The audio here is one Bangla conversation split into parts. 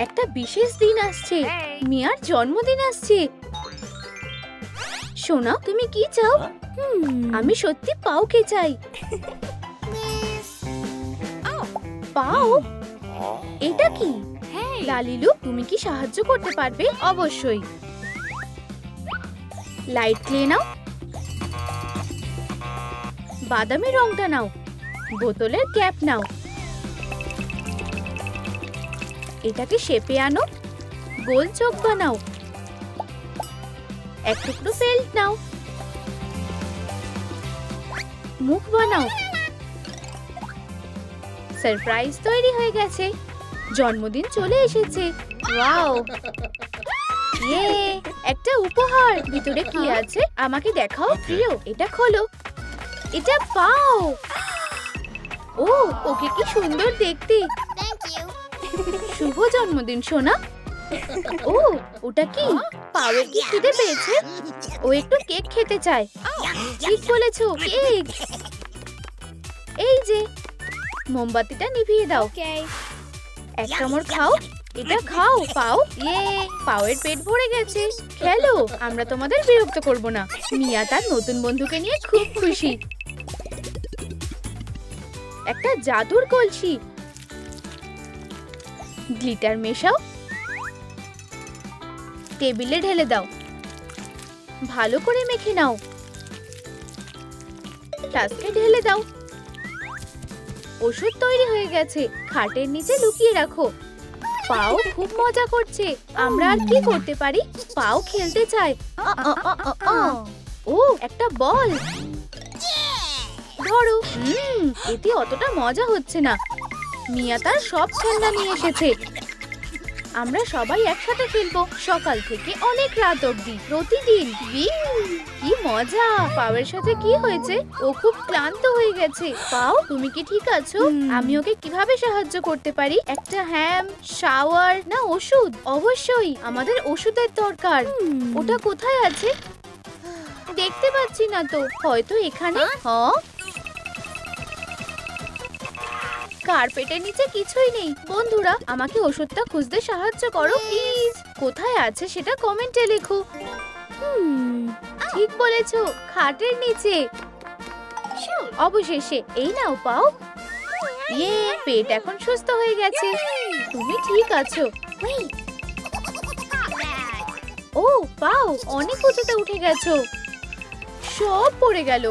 একটা বিশেষ দিন আসছে, মিয়ার জন্মদিন আসছে। সোনা, তুমি কি চাও? আমি সত্যি পাওকে চাই। পাও? এটা কি? লালিলু, তুমি কি সাহায্য করতে পারবে? অবশ্যই। লাইট ক্লে নাও, বাদামি রংটা নাও, বোতলের ক্যাপ নাও, এটাকে শেপে আনো, গোল চোখ বানাও, এক টুকরো ফেল্ট নাও, মুখ বানাও। সারপ্রাইজ তৈরি হয়ে গেছে, জন্মদিন চলে এসেছে। ওয়াও, ইয়ে, একটা উপহার। ভিতরে কি আছে আমাকে দেখাও প্রিয়। এটা খোলো, এটা পাও। ও, ওকে কি সুন্দর দেখতে। শুভ জন্মদিন সোনা। ও, ওটা কি? পাওয়ের কি খিদে পেয়েছে? ও একটু কেক খেতে চায়। ঠিক বলেছো, কেক। এই যে, মোমবাতিটা নিভিয়ে দাও। এক কামড় খাও, এটা খাও পাও। ইয়ে, পাওয়ের পেট ভরে গেছে। খেলো, আমরা তোমাদের বিরক্ত করব না। মিয়া তার নতুন বন্ধুকে নিয়ে খুব খুশি। একটা জাদুর কলসি, গ্লিটার মেশাও, টেবিলে ঢেলে দাও, ভালো করে মেখে নাও, ফ্লাস্কে ঢেলে দাও। ওষুধ তৈরি হয়ে গেছে, খাটের নিচে লুকিয়ে রাখো। পাও খুব মজা করছে। আমরা আর কি করতে পারি? পাও খেলতে চায়। ও, একটা বল। ধরো। এতে অতটা মজা হচ্ছে না। মিয়া তার সব খেলনা নিয়ে এসেছে। আমরা সবাই একসাথে খেলবো, সকাল থেকে অনেক রাত অবধি, প্রতিদিন। কি মজা! পাওয়ের সাথে কি হয়েছে? ও খুব ক্লান্ত হয়ে গেছে। পাও, তুমি কি ঠিক আছো? আমি ওকে কিভাবে সাহায্য করতে পারি? একটা হ্যাম, শাওয়ার না ওষুধ? অবশ্যই, আমাদের ওষুধের দরকার। ওটা কোথায় আছে? দেখতে পাচ্ছি না তো। হয়তো এখানে। হ্যাঁ, কার্পেটের নিচে কিছুই নেই। বন্ধুরা, আমাকে ওষুধটা খুঁজতে সাহায্য করো প্লিজ। কোথায় আছে সেটা কমেন্টে লেখো। ঠিক বলেছো, খাটের নিচে। অবশেষে এই নাও পাও। ইয়ে, পেট এখন সুস্থ হয়ে গেছে। তুমি ঠিক আছো। ও পাও, অনেক উঁচুতে উঠে গেছো। সব পড়ে গেল।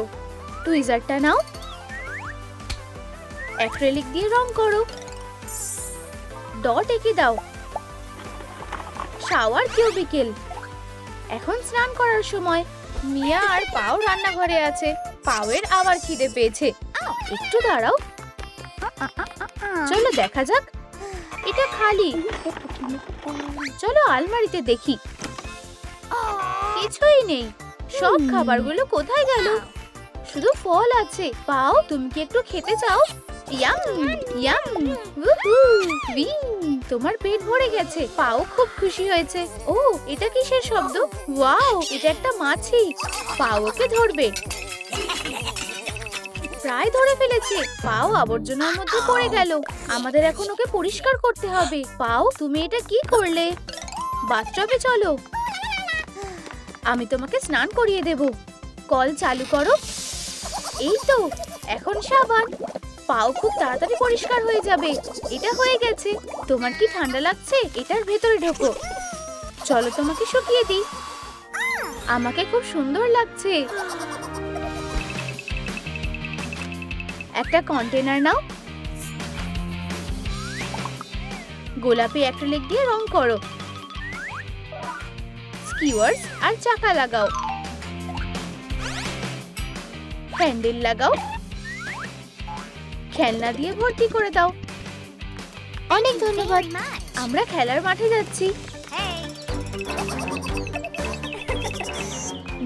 টুইজারটা নাও, অ্যাক্রিলিক দিয়ে রং করো, ডট এঁকে দাও। Shower cubicle. এখন স্নান করার সময়। মিয়া আর পাও রান্নাঘরে আছে। পাওয়ের আবার খিদে পেয়েছে। একটু দাঁড়াও, চলো দেখা যাক। এটা খালি। চলো আলমারিতে দেখি। কিছুই নেই। সব খাবারগুলো কোথায় গেল? শুধু ফল আছে। পাও, তুমি কি একটু খেতে চাও? ইয়াম ইয়াম, তোমার পেট ভরে গেছে। পাও খুব খুশি হয়েছে। ও, এটা কিসের শব্দ? ওয়াও, এটা একটা মাছি। পাও ওকে ধরবে। প্রায় ধরে ফেলেছে। পাও আবর্জনার মধ্যে পড়ে গেল। আমাদের এখন ওকে পরিষ্কার করতে হবে। পাও, তুমি এটা কি করলে? বাথটবে চলো, আমি তোমাকে স্নান করিয়ে দেব। কল চালু করো। এই তো, এখন সাবান। পাও খুব তাড়াতাড়ি পরিষ্কার হয়ে যাবে। এটা হয়ে গেছে। তোমার কি ঠান্ডা লাগছে? এটার ভেতরে ঢোকো। চলো তোমাকে শুকিয়ে দিই। আমাকে খুব সুন্দর লাগছে। একটা কন্টেনার নাও, গোলাপি অ্যাক্রিলিক দিয়ে রং করো, স্কিওয়ার্স আর চাকা লাগাও, হ্যান্ডেল লাগাও, খেলনা দিয়ে ভর্তি করে দাও। অনেক ধন্যবাদ। আমরা খেলার মাঠে যাচ্ছি।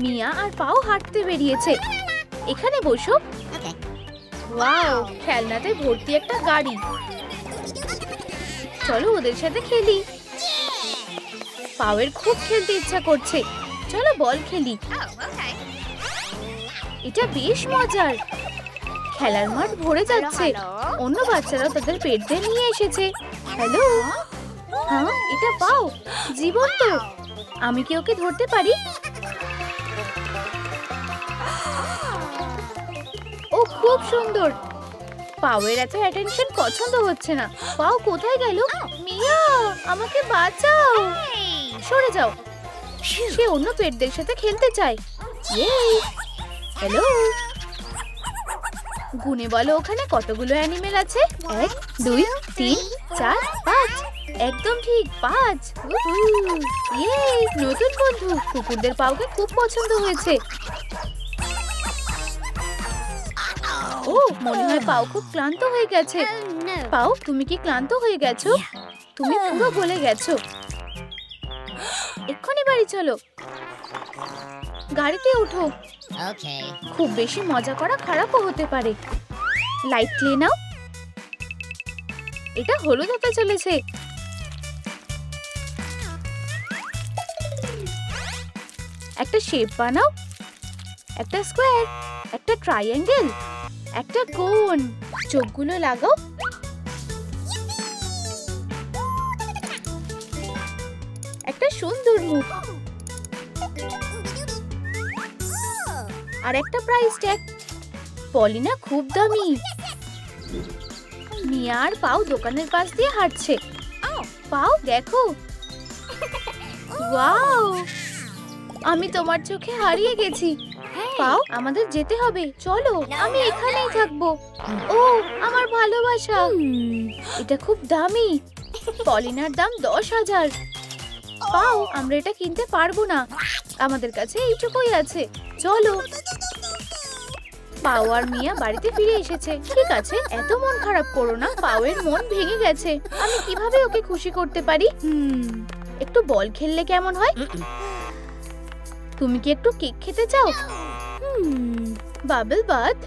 মিয়া আর পাও হাঁটতে বেরিয়েছে। এখানে বসো। ওয়াও, খেলনাতে ভর্তি একটা গাড়ি। চলো ওদের সাথে খেলি। পাওয়ের খুব খেলতে ইচ্ছা করছে। চলো বল খেলি। এটা বেশ মজার। খেলার মাঠ ভরে যাচ্ছে। অন্য বাচ্চারা তাদের পেট দিয়ে নিয়ে এসেছে। হ্যালো, হ্যাঁ, এটা পাও জীবন্ত। আমি কি ওকে ধরতে পারি? ও খুব সুন্দর। পাওয়ের এত অ্যাটেনশন পছন্দ হচ্ছে না। পাও কোথায় গেল? মিয়া, আমাকে বাঁচাও। সরে যাও। সে অন্য পেটদের সাথে খেলতে চায়। হ্যালো, গুনে বলো ওখানে কতগুলো অ্যানিমেল আছে? 1 2 3 4 5। একদম ঠিক, 5। নতুন বন্ধু। কুকুরদের পাওকে খুব পছন্দ হয়েছে। ও, মনে হয় পাও খুব ক্লান্ত হয়ে গেছে। পাও, তুমি কি ক্লান্ত হয়ে গেছো? তুমি পুরো গলে গেছো। এক্ষুনি বাড়ি চলো। গাড়িতে ওঠো। খুব বেশি মজা করা খারাপও হতে পারে। লাইট ক্লে নাও। এটা হলুদ হতে চলেছে। একটা শেপ বানাও। একটা স্কোয়ার, একটা ট্রায়াঙ্গেল, একটা কোন। চোখগুলো লাগাও। একটা সুন্দর মুখ আর একটা প্রাইস ট্যাগ। পলিনা খুব দামি। মিয়া আর পাও দোকানের পাশ দিয়ে হাঁটছে। পাও দেখো, ওয়াও, আমি তোমার চোখে হারিয়ে গেছি। পাও, আমাদের যেতে হবে, চলো। আমি এখানেই থাকবো। ও, আমার ভালোবাসা। এটা খুব দামি। পলিনার দাম 10,000। পাও, আমরা এটা কিনতে পারবো না। আমাদের কাছে এইটুকুই আছে, চলো। পাও আর মিয়া বাড়িতে ফিরে এসেছে। ঠিক আছে, এত মন খারাপ করো না। পাওয়ের মন ভেঙে গেছে। আমি কিভাবে ওকে খুশি করতে পারি? একটু বল খেললে কেমন হয়? তুমি কি একটু কেক খেতে চাও? Bubble bath.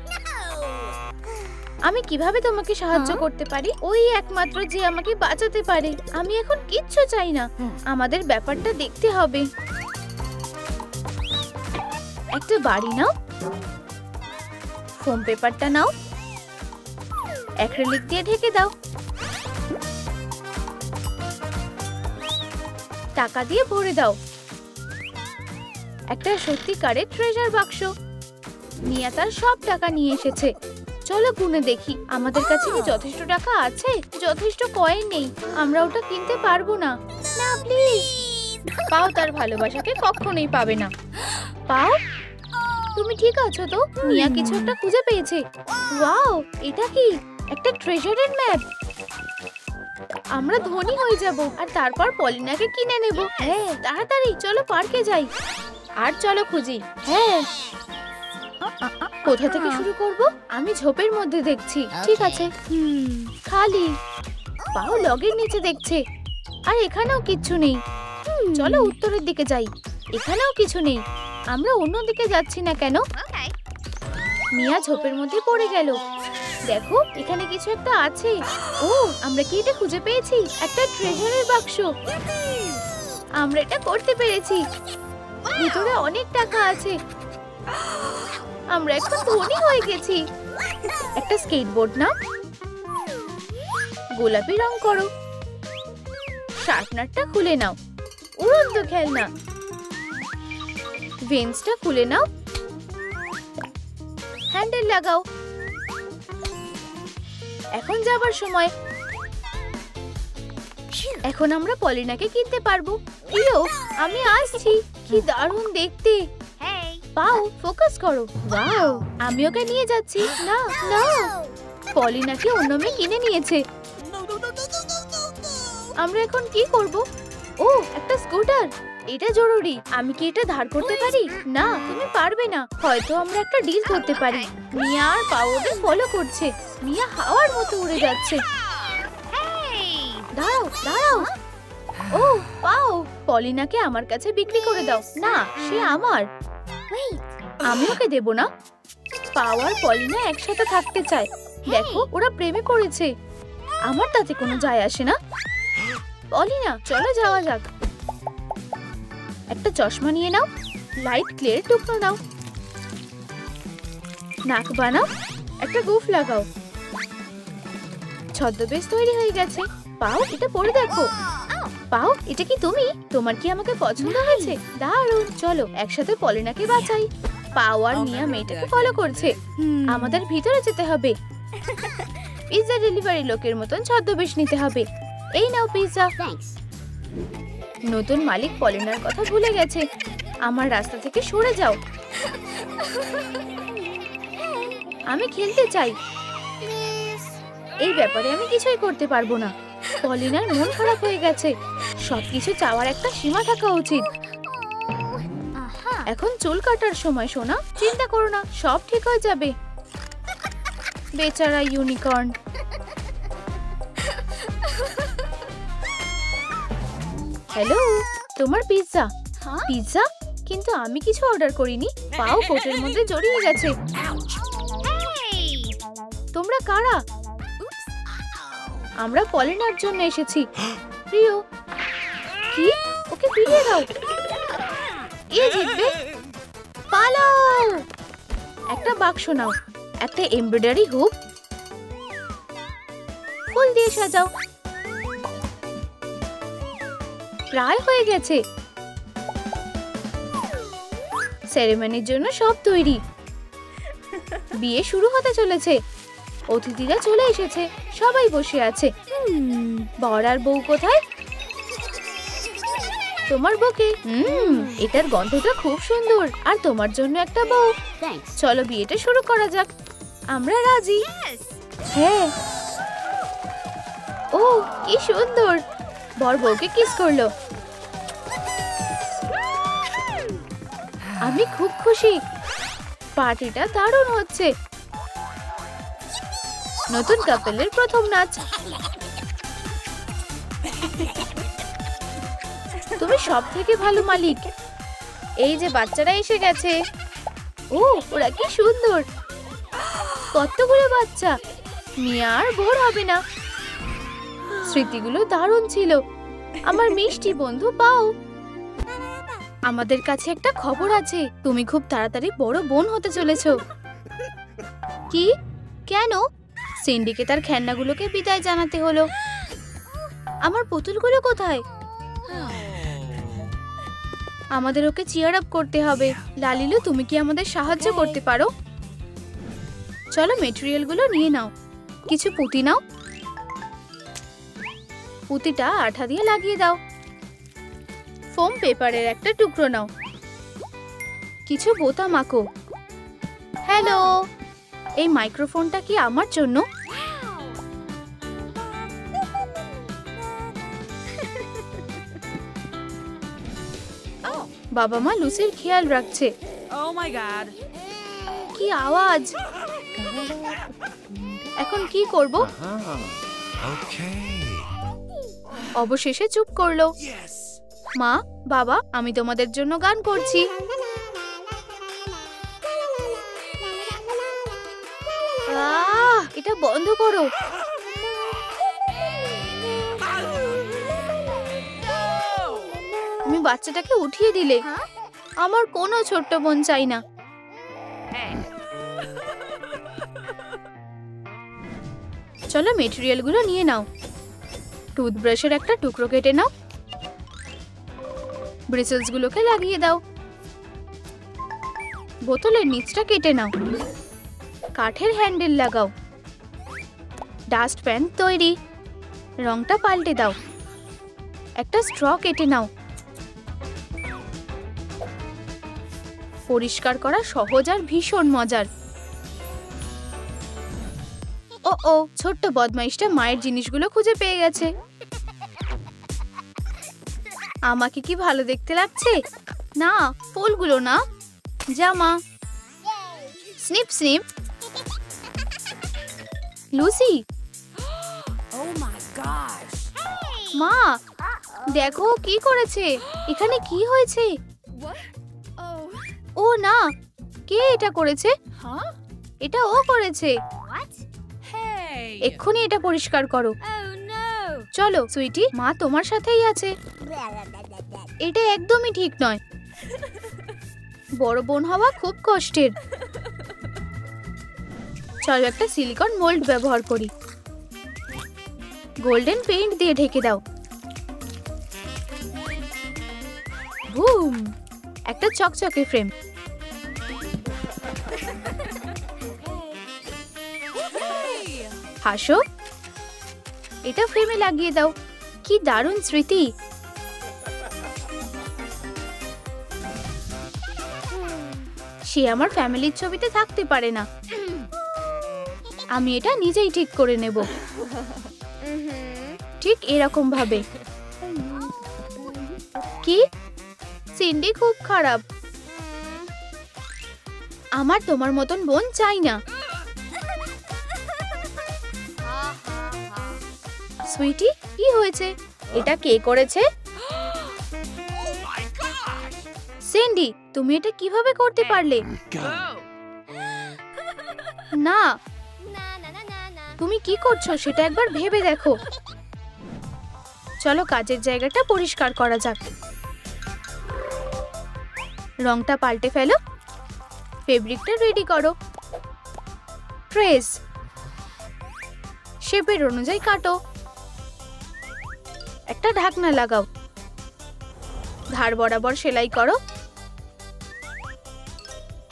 আমি কিভাবে তোমাকে সাহায্য করতে পারি? ওই একমাত্র যে আমাকে বাঁচাতে পারে। আমি এখন কিচ্ছু চাই না। আমাদের ব্যাপারটা দেখতে হবে। একটা বাড়ি নাও। ফোম পেপারটা নাও। অ্যাক্রিলিক দিয়ে ঢেকে দাও। টাকা দিয়ে ভরে দাও। একটা সত্যিকারের ট্রেজার বাক্স। মিয়া তার সব টাকা নিয়ে এসেছে। চলো গুনে দেখি আমাদের কাছে কি যথেষ্ট টাকা আছে। যথেষ্ট কয়েন নেই, আমরা ওটা কিনতে পারবো না। না প্লিজ। পাও তার ভালোবাসাকে কখনোই পাবে না। পাও, তুমি ঠিক আছো তো? মিয়া কিছু একটা খুঁজে পেয়েছে। ওয়াও, এটা কি? একটা ট্রেজারের ম্যাপ। আমরা ধনী হয়ে যাব আর তারপর পলিনাকে কিনে নেব। হ্যাঁ, তাড়াতাড়ি চলো পার্কে যাই। আর চলো খুঁজি। হ্যাঁ, কোথা থেকে শুরু করব? আমি ঝোপের মধ্যে দেখছি। ঠিক আছে, খালি। পাও লগের নিচে দেখছে। আর এখানেও কিচ্ছু নেই। চলো উত্তরের দিকে যাই। এখানেও কিছু নেই। আমরা অন্য দিকে যাচ্ছি না কেন? মিয়া ঝোপের মধ্যে পড়ে গেল। দেখো, এখানে কিছু একটা আছে। ও, আমরা কি এটা খুঁজে পেয়েছি? একটা ট্রেজারের বাক্স। আমরা এটা করতে পেরেছি। ভিতরে অনেক টাকা আছে। আমরা এখন ধনী হয়ে গেছি। একটা স্কেটবোর্ড নাও। গোলাপি রং করো। শার্পনারটা খুলে নাও। উড়ন্ত খেলনা। ভেন্সটা খুলে নাও। হ্যান্ডেল লাগাও। এখন যাবার সময়। এখন আমরা পলিনাকে কিনতে পারবো। প্রিয়, আমি আসছি। কি দারুণ দেখতে। পাও, ফোকাস করো। ওয়াও, আমি ওকে নিয়ে যাচ্ছি। না না, পলিনাকে অন্য মেয়ে কিনে নিয়েছে। আমরা এখন কি করব? ও, একটা স্কুটার। এটা জরুরি। আমি কি এটা ধার করতে পারি? না, তুমি পারবে না। হয়তো আমরা একটা ডিল করতে পারি। মিয়া আর পাও ওদের ফলো করছে। মিয়া হাওয়ার মতো উড়ে যাচ্ছে। দাঁড়াও দাঁড়াও। ও, পাও, পলিনাকে আমার কাছে বিক্রি করে দাও। না, সে আমার। আমি ওকে দেব না। পাও আর পলিনা একসাথে থাকতে চায়। দেখো, ওরা প্রেমে পড়েছে। আমার তাতে কোনো যায় আসে না। পলিনা, চলো যাওয়া যাক। একটা চশমা নিয়ে নাও। লাইট ক্লের টুকরো নাও। নাক বানাও। একটা গোফ লাগাও। ছদ্মবেশ তৈরি হয়ে গেছে। পাও, এটা পরে দেখো। পাও, এটা কি তুমি? তোমার কি আমাকে পছন্দ হয়েছে? দারুণ, চলো একসাথে পলিনাকে বাঁচাই। পাও আর মিয়া মেয়েটাকে ফলো করছে। আমাদের ভিতরে যেতে হবে। পিৎজা ডেলিভারি লোকের মতন ছদ্মবেশ নিতে হবে। এই নাও পিৎজা। নতুন মালিক পলিনার কথা ভুলে গেছে। আমার রাস্তা থেকে সরে যাও। আমি খেলতে চাই। এই ব্যাপারে আমি কিছুই করতে পারবো না। পলিনার মন খারাপ হয়ে গেছে। সবকিছু চাওয়ার একটা সীমা থাকা উচিত। এখন চুল কাটার সময় সোনা, চিন্তা করো না, সব ঠিক হয়ে যাবে। বেচারা ইউনিকর্ন। হ্যালো, তোমার পিৎজা। পিৎজা? কিন্তু আমি কিছু অর্ডার করিনি। পাও কোটের মধ্যে জড়িয়ে গেছে। তোমরা কারা? আমরা পলিনার জন্য এসেছি। প্রিয়, কি? ওকে ফিরিয়ে দাও। এ জিতবে। পালাও। একটা বাক্স নাও, একটা এমব্রয়ডারি হুক, ফুল দিয়ে সাজাও। প্রায় হয়ে গেছে। সেরেমনির জন্য সব তৈরি। বিয়ে শুরু হতে চলেছে। অতিথিরা চলে এসেছে, সবাই বসে আছে। বর আর বউ কোথায়? তোমার বউকে। এটার গন্ধটা খুব সুন্দর। আর তোমার জন্য একটা বউ। চলো বিয়েটা শুরু করা যাক। আমরা রাজি। হ্যাঁ। ও কি সুন্দর। বর বউকে কিস করলো। আমি খুব খুশি। পার্টিটা দারুণ হচ্ছে। নতুন কাপলের প্রথম নাচ। তুমি সব থেকে ভালো মালিক। এই যে বাচ্চারা এসে গেছে। ও ওরা কি সুন্দর। কতগুলো বাচ্চা। মিয়া আর বোর হবে না। স্মৃতিগুলো দারুণ ছিল। আমার মিষ্টি বন্ধু পাও। আমাদের কাছে একটা খবর আছে। তুমি খুব তাড়াতাড়ি বড় বোন হতে চলেছো। কি? কেন? সিন্ডিকে তার খেলনাগুলোকে বিদায় জানাতে হলো। আমার পুতুলগুলো কোথায়? আমাদের ওকে চিয়ার আপ করতে হবে। লালিলু, তুমি কি আমাদের সাহায্য করতে পারো? চলো মেটেরিয়ালগুলো নিয়ে নাও। কিছু পুঁতি নাও। পুঁতিটা আঠা দিয়ে লাগিয়ে দাও। ফোম পেপারের একটা টুকরো নাও। কিছু বোতাম আঁকো। হ্যালো, এই মাইক্রোফোনটা কি আমার জন্য? বাবা মা লুসির খেয়াল রাখছে। কি আওয়াজ! এখন কি করব? অবশেষে চুপ করলো। মা, বাবা, আমি তোমাদের জন্য গান করছি। এটা বন্ধ করো। তুমি বাচ্চাটাকে উঠিয়ে দিলে। আমার কোনো ছোট্ট বোন চাই না। চলো মেটেরিয়ালগুলো নিয়ে নাও। টুথব্রাশের একটা টুকরো কেটে নাও। ব্রিসেলসগুলোকে লাগিয়ে দাও। বোতলের নিচটা কেটে নাও। কাঠের হ্যান্ডেল লাগাও। ডাস্ট প্যান তৈরি। রংটা পাল্টে দাও। একটা স্ট্র কেটে নাও। পরিষ্কার করা সহজ আর ভীষণ মজার। ও ছোট্ট বদমাইশটা মায়ের জিনিসগুলো খুঁজে পেয়ে গেছে। আমাকে কি ভালো দেখতে লাগছে? না, ফুলগুলো না, জামা। Snip snip. লুসি, মা দেখো কি করেছে। এখানে কি হয়েছে? ও না, কে এটা করেছে? এটা ও করেছে। এক্ষুনি এটা পরিষ্কার করো। চলো সুইটি, মা তোমার সাথেই আছে। এটা একদমই ঠিক নয়। বড় বোন হওয়া খুব কষ্টের। চলো একটা সিলিকন মোল্ড ব্যবহার করি। গোল্ডেন পেইন্ট দিয়ে ঢেকে দাও। বুম, একটা চকচকে ফ্রেম। হাসো, এটা ফ্রেমে লাগিয়ে দাও। কি দারুণ স্মৃতি। সে আমার ফ্যামিলির ছবিতে থাকতে পারে না। আমি এটা নিজেই ঠিক করে নেব, ঠিক এরকম ভাবে। কি, সিন্ডি খুব খারাপ। আমার তোমার মতন বোন চাই না। সুইটি, কি হয়েছে? এটা কে করেছে? সিন্ডি, তুমি এটা কিভাবে করতে পারলে? না, তুমি কি করছো সেটা একবার ভেবে দেখো। চলো কাজের জায়গাটা পরিষ্কার করা যাক। রংটা পাল্টে ফেলো, ফেব্রিকটা রেডি করো। ট্রেস শেপের অনুযায়ী কাটো। একটা ঢাকনা লাগাও, ধার বরাবর সেলাই করো।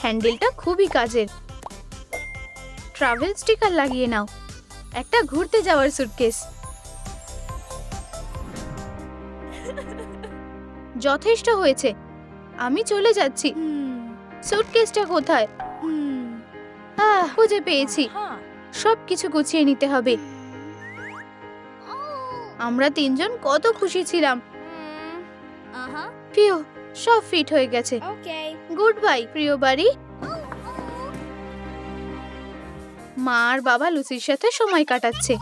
হ্যান্ডেলটা খুবই কাজের। ট্রাভেল স্টিকার লাগিয়ে নাও। একটা ঘুরতে যাওয়ার সুটকেস। যথেষ্ট হয়েছে, আমি চলে যাচ্ছি। সুটকেসটা কোথায়? খুঁজে পেয়েছি। সবকিছু গুছিয়ে নিতে হবে। আমরা তিনজন কত খুশি ছিলাম। ফিউ, সব ফিট হয়ে গেছে। গুড বাই প্রিয় বাড়ি। মা আর বাবা লুসির সাথে সময় কাটাচ্ছে।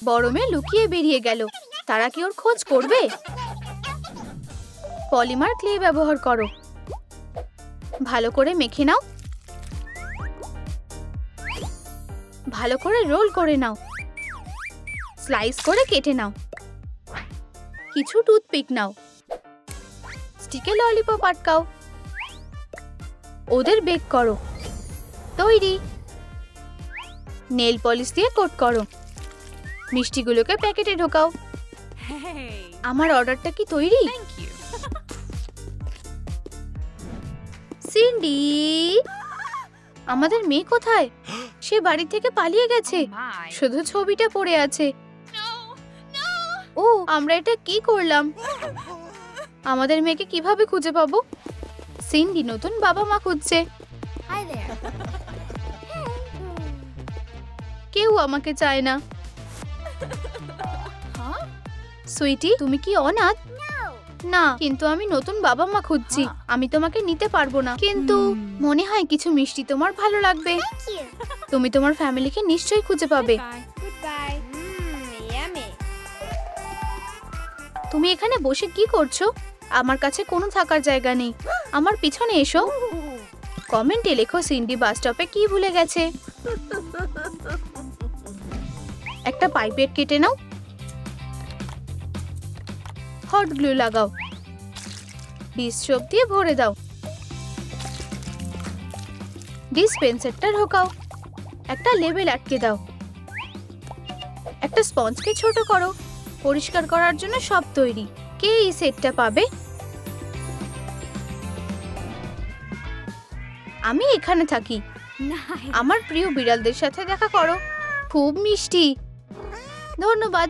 বড় মেয়ে লুকিয়ে বেরিয়ে গেল। তারা কি ওর খোঁজ করবে? পলিমার ক্লে ব্যবহার করো। ভালো করে মেখে নাও। ভালো করে রোল করে নাও। স্লাইস করে কেটে নাও। কিছু টুথপিক নাও। স্টিকে ললিপপ আটকাও। ওদের বেক করো। তৈরি। নেল পলিশ দিয়ে কোট করো। মিষ্টিগুলোকে প্যাকেটে ঢোকাও। আমার অর্ডারটা কি তৈরি? সিন্ডি, আমাদের মেয়ে কোথায়? সে বাড়ি থেকে পালিয়ে গেছে। শুধু ছবিটা পড়ে আছে। ও, আমরা এটা কি করলাম? আমাদের মেয়েকে কিভাবে খুঁজে পাবো? সিন্ডি নতুন বাবা মা খুঁজছে। কেউ আমাকে চায় না। সুইটি, তুমি কি অনাথ? না, কিন্তু আমি নতুন বাবা মা খুঁজছি। আমি তোমাকে নিতে পারবো না, কিন্তু মনে হয় কিছু মিষ্টি তোমার ভালো লাগবে। তুমি তোমার ফ্যামিলিকে নিশ্চয়ই খুঁজে পাবে। তুমি এখানে বসে কি করছো? আমার কাছে কোনো থাকার জায়গা নেই। আমার পিছনে এসো। কমেন্টে লেখো সিন্ডি বাস স্টপে কি ভুলে গেছে। একটা পাইপেট কেটে নাও। হট গ্লু লাগাও। ডিশ সোপ দিয়ে ভরে দাও। ডিসপেন্সারটা ঢোকাও। একটা লেবেল আটকে দাও। একটা স্পঞ্জকে ছোট করো। পরিষ্কার করার জন্য সব তৈরি। কে এই সেটটা পাবে? আমি এখানে থাকি। আমার প্রিয় বিড়ালদের সাথে দেখা করো। খুব মিষ্টি। ধন্যবাদ।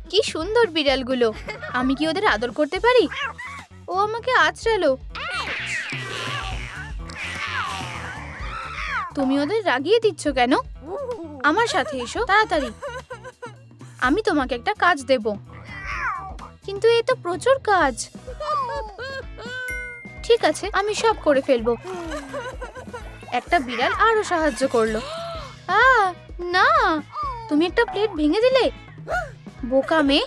কি সুন্দর বিড়ালগুলো। আমি কি ওদের আদর করতে পারি? ও আমাকে আঁচড়ালো। তুমি ওদের রাগিয়ে দিচ্ছ কেন? আমার সাথে এসো তাড়াতাড়ি। আমি তোমাকে একটা কাজ দেব। কিন্তু এ তো প্রচুর কাজ। ঠিক আছে, আমি সব করে ফেলবো। একটা বিড়াল আরো সাহায্য করলো। না, তুমি একটা প্লেট ভেঙে দিলে। বোকা মেয়ে।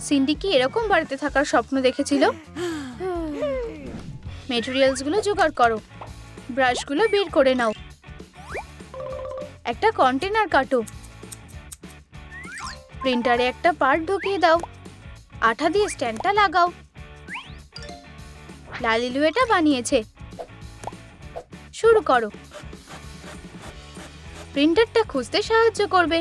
সিন্ডি কি এরকম বাড়িতে থাকার স্বপ্ন দেখেছিল? মেটেরিয়ালস গুলো জোগাড় করো। ব্রাশগুলো বের করে নাও। একটা কন্টেনার কাটো। প্রিন্টারে একটা পার্ট ঢুকিয়ে দাও। আঠা দিয়ে স্ট্যান্ডটা লাগাও। লালিলু এটা বানিয়েছে। শুরু করো। প্রিন্টারটা খুঁজতে সাহায্য করবে।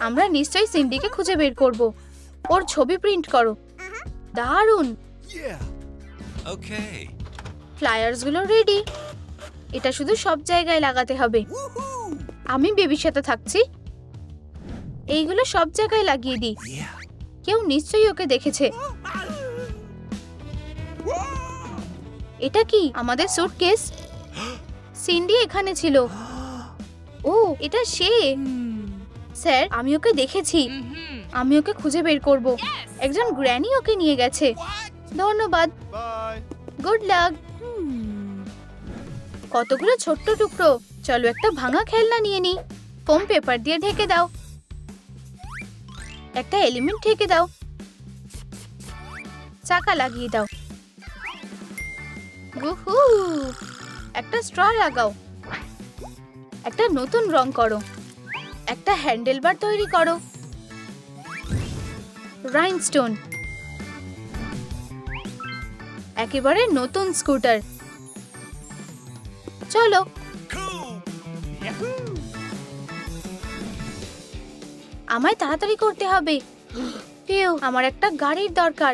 আমরা নিশ্চয়ই সিন্ডিকে খুঁজে বের করব। ওর ছবি প্রিন্ট করো। দারুণ। ফ্লায়ার্স গুলো রেডি। এটা শুধু সব জায়গায় লাগাতে হবে। আমি বেবির সাথে থাকছি। এইগুলো সব জায়গায় লাগিয়ে দিই। কেউ নিশ্চয়ই ওকে দেখেছে। এটা কি আমাদের সুটকেস? সিন্ডি এখানে ছিল। ও, এটা সে। স্যার, আমি ওকে দেখেছি। আমি ওকে খুঁজে বের করব। একজন গ্র্যানি ওকে নিয়ে গেছে। ধন্যবাদ। Good luck. কতগুলো ছোট্ট টুকরো। চলো একটা ভাঙা খেলনা নিয়ে নিই। ফোম পেপার দিয়ে ঢেকে দাও। একটা এলিমেন্ট ঢেকে দাও। চাকা লাগিয়ে দাও। উহু, একটা স্ট্র লাগাও। একটা নতুন রং করো। একটা হ্যান্ডেল বার তৈরি করো। রাইনস্টোন। একেবারে নতুন স্কুটার। চলো। আমায় তাড়াতাড়ি করতে হবে। কেউ আমার একটা গাড়ির দরকার।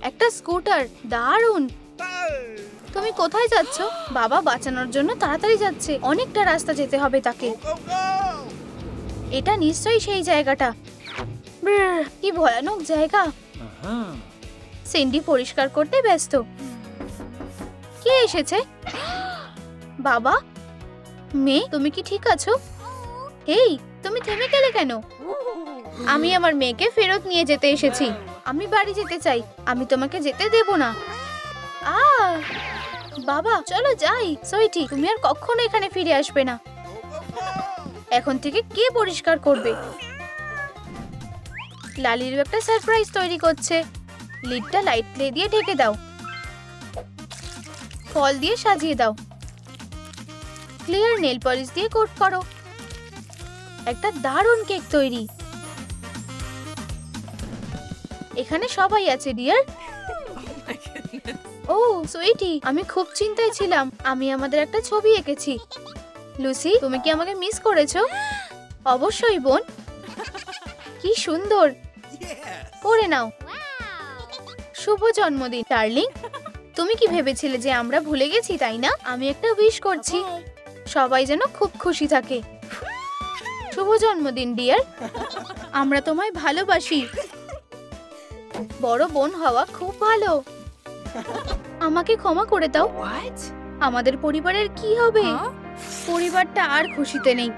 একটা স্কুটার। দারুণ। তুমি কোথায় যাচ্ছ? বাবা বাঁচানোর জন্য তাড়াতাড়ি যাচ্ছে। অনেকটা রাস্তা যেতে হবে তাকে। এটা নিশ্চয়ই সেই জায়গাটা। কি ভয়ানক জায়গা। সিন্ডি পরিষ্কার করতে ব্যস্ত। কে এসেছে? বাবা? মেয়ে, তুমি কি ঠিক আছো? এই, তুমি থেমে গেলে কেন? আমি আমার মেয়েকে ফেরত নিয়ে যেতে এসেছি। আমি বাড়ি যেতে চাই। আমি তোমাকে যেতে দেব না। বাবা, চলো যাই। সুইটি, তুমি আর কখনো এখানে ফিরে আসবে না। এখন থেকে কে পরিষ্কার করবে? লালিরও একটা সারপ্রাইজ তৈরি করছে। লিডটা লাইট ক্লে দিয়ে ঢেকে দাও। ফল দিয়ে সাজিয়ে দাও। ক্লিয়ার নেল পলিশ দিয়ে কোট করো। একটা দারুণ কেক তৈরি। এখানে সবাই আছে ডিয়ার। ও সুইটি, আমি খুব চিন্তায় ছিলাম। আমি আমাদের একটা ছবি এঁকেছি। লুসি, তুমি কি আমাকে মিস করেছো? অবশ্যই বোন। কি সুন্দর। পড়ে নাও। শুভ জন্মদিন ডার্লিং। তুমি কি ভেবেছিলে যে আমরা ভুলে গেছি, তাই না? আমি একটা উইশ করছি। সবাই যেন খুব খুশি থাকে। শুভ জন্মদিন ডিয়ার। আমরা তোমায় ভালোবাসি। বড় বোন হওয়া খুব ভালো। আমাকে ক্ষমা করে দাও। আমাদের পরিবারের কি হবে? পরিবারটা আর খুশিতে নেই।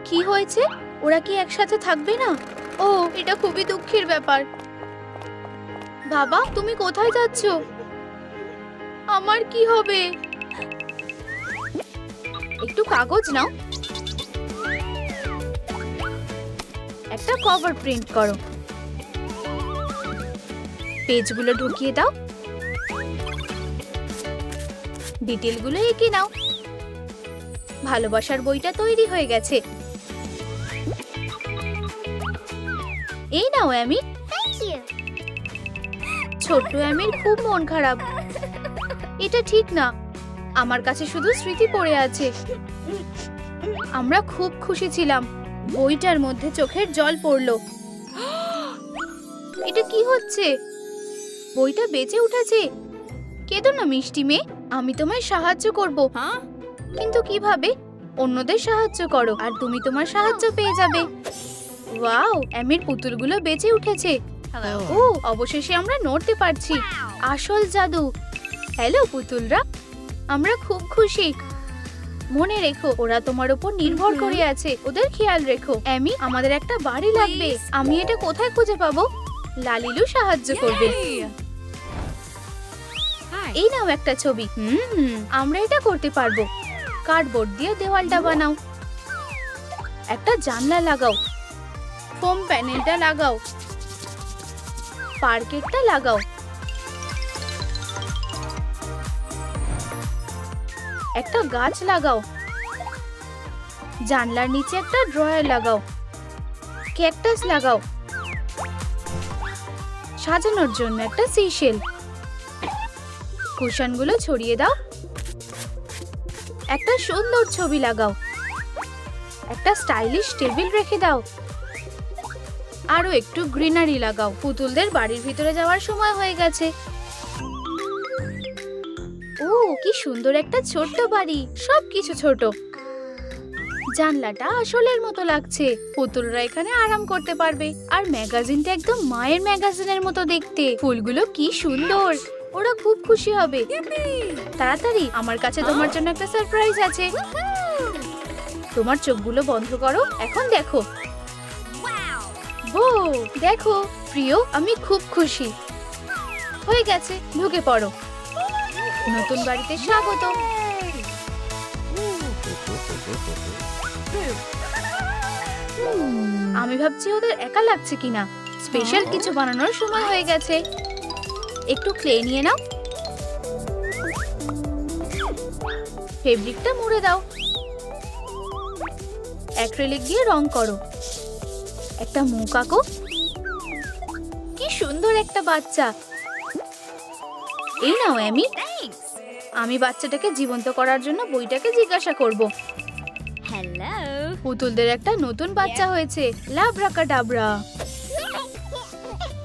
কি হয়েছে? ওরা কি একসাথে থাকবে না? ও, এটা খুবই দুঃখের ব্যাপার। বাবা, তুমি কোথায় যাচ্ছ? আমার কি হবে? একটু কাগজ নাও। একটা কভার প্রিন্ট করো। পেজগুলো ঢুকিয়ে দাও। ডিটেলগুলো এঁকে নাও। ভালোবাসার বইটা তৈরি হয়ে গেছে। এই নাও অ্যামি। ছোট্ট অ্যামির খুব মন খারাপ। এটা ঠিক না। আমার কাছে শুধু স্মৃতি পড়ে আছে। আমরা খুব খুশি ছিলাম। বইটার মধ্যে চোখের জল পড়লো। এটা কি হচ্ছে? বইটা বেঁচে উঠেছে। কেঁদো না মিষ্টি মেয়ে। আমি তোমায় সাহায্য করব। কিন্তু কিভাবে? অন্যদের সাহায্য করো আর তুমি তোমার সাহায্য পেয়ে যাবে। ওয়াও, অ্যামির পুতুলগুলো বেঁচে উঠেছে। ও, অবশেষে আমরা নড়তে পারছি। আসল জাদু। হ্যালো পুতুলরা, আমরা খুব খুশি। মনে রেখো, ওরা তোমার উপর নির্ভর করে আছে। ওদের খেয়াল রেখো। অ্যামি, আমাদের একটা বাড়ি লাগবে। আমি এটা কোথায় খুঁজে পাবো? লালিলু সাহায্য করবে। এই নাও একটা ছবি। আমরা এটা করতে পারবো। কার্ডবোর্ড দিয়ে দেওয়ালটা বানাও। একটা জানলা লাগাও। ফোম প্যানেলটা লাগাও। পার্কেটটা লাগাও। একটা গাছ লাগাও। জানলার নিচে একটা ড্রয়ার লাগাও। ক্যাকটাস লাগাও। সাজানোর জন্য একটা সিশেল। কুশনগুলো ছড়িয়ে দাও। একটা সুন্দর ছবি লাগাও। একটা স্টাইলিশ টেবিল রেখে দাও। আরো একটু গ্রিনারি লাগাও। পুতুলদের বাড়ির ভিতরে যাওয়ার সময় হয়ে গেছে। ও কি সুন্দর একটা ছোট্ট বাড়ি, সবকিছু ছোট। জানলাটা আসলের মতো লাগছে। পুতুলরা এখানে আরাম করতে পারবে। আর ম্যাগাজিনটা একদম মায়ের ম্যাগাজিনের মতো দেখতে। ফুলগুলো কি সুন্দর, ওরা খুব খুশি হবে। তাড়াতাড়ি, আমার কাছে তোমার জন্য একটা সারপ্রাইজ আছে। তোমার চোখগুলো বন্ধ করো, এখন দেখো। ও দেখো প্রিয়, আমি খুব খুশি। হয়ে গেছে, ঢুকে পড়ো। নতুন বাড়িতে স্বাগত। আমি ভাবছি ওদের একা লাগছে কিনা। স্পেশাল কিছু বানানোর সময় হয়ে গেছে। একটু ক্লে নিয়ে নাও, ফেব্রিকটা মুড়ে দাও, অ্যাক্রিলিক দিয়ে রং করো, একটা মুখ আঁকো। কি সুন্দর একটা বাচ্চা। এই নাও অ্যামি। আমি বাচ্চাটাকে জীবন্ত করার জন্য বইটাকে জিজ্ঞাসা করব। হ্যালো, পুতুলদের একটা নতুন বাচ্চা হয়েছে, লাব্রাকাডাব্রা।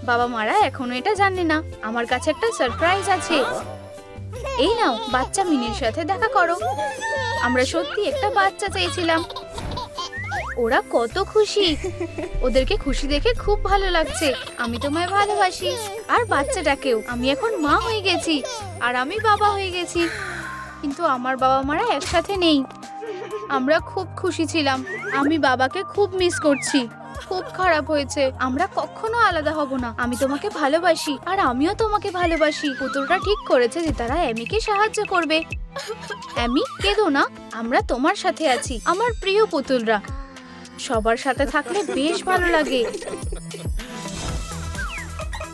বাবা মারা এখনো এটা জানে না। আমার কাছে একটা সারপ্রাইজ আছে। এই নাও, বাচ্চা মিনির সাথে দেখা করো। আমরা সত্যি একটা বাচ্চা চেয়েছিলাম। ওরা কত খুশি। ওদেরকে খুশি দেখে খুব ভালো লাগছে। আমি তোমায় ভালোবাসি। আর বাচ্চাটাকেও। আমি এখন মা হয়ে গেছি আর আমি বাবা হয়ে গেছি। কিন্তু আমার বাবা মারা একসাথে নেই। আমরা খুব খুশি ছিলাম। আমি বাবাকে খুব মিস করছি। খুব খারাপ হয়েছে। আমরা কখনো আলাদা হব না। আমি তোমাকে ভালোবাসি আর আমিও তোমাকে ভালোবাসি। পুতুলটা ঠিক করেছে যে তারা অ্যামিকে সাহায্য করবে। অ্যামি, কেঁদো না, আমরা তোমার সাথে আছি। আমার প্রিয় পুতুলরা, সবার সাথে থাকলে বেশ ভালো লাগে।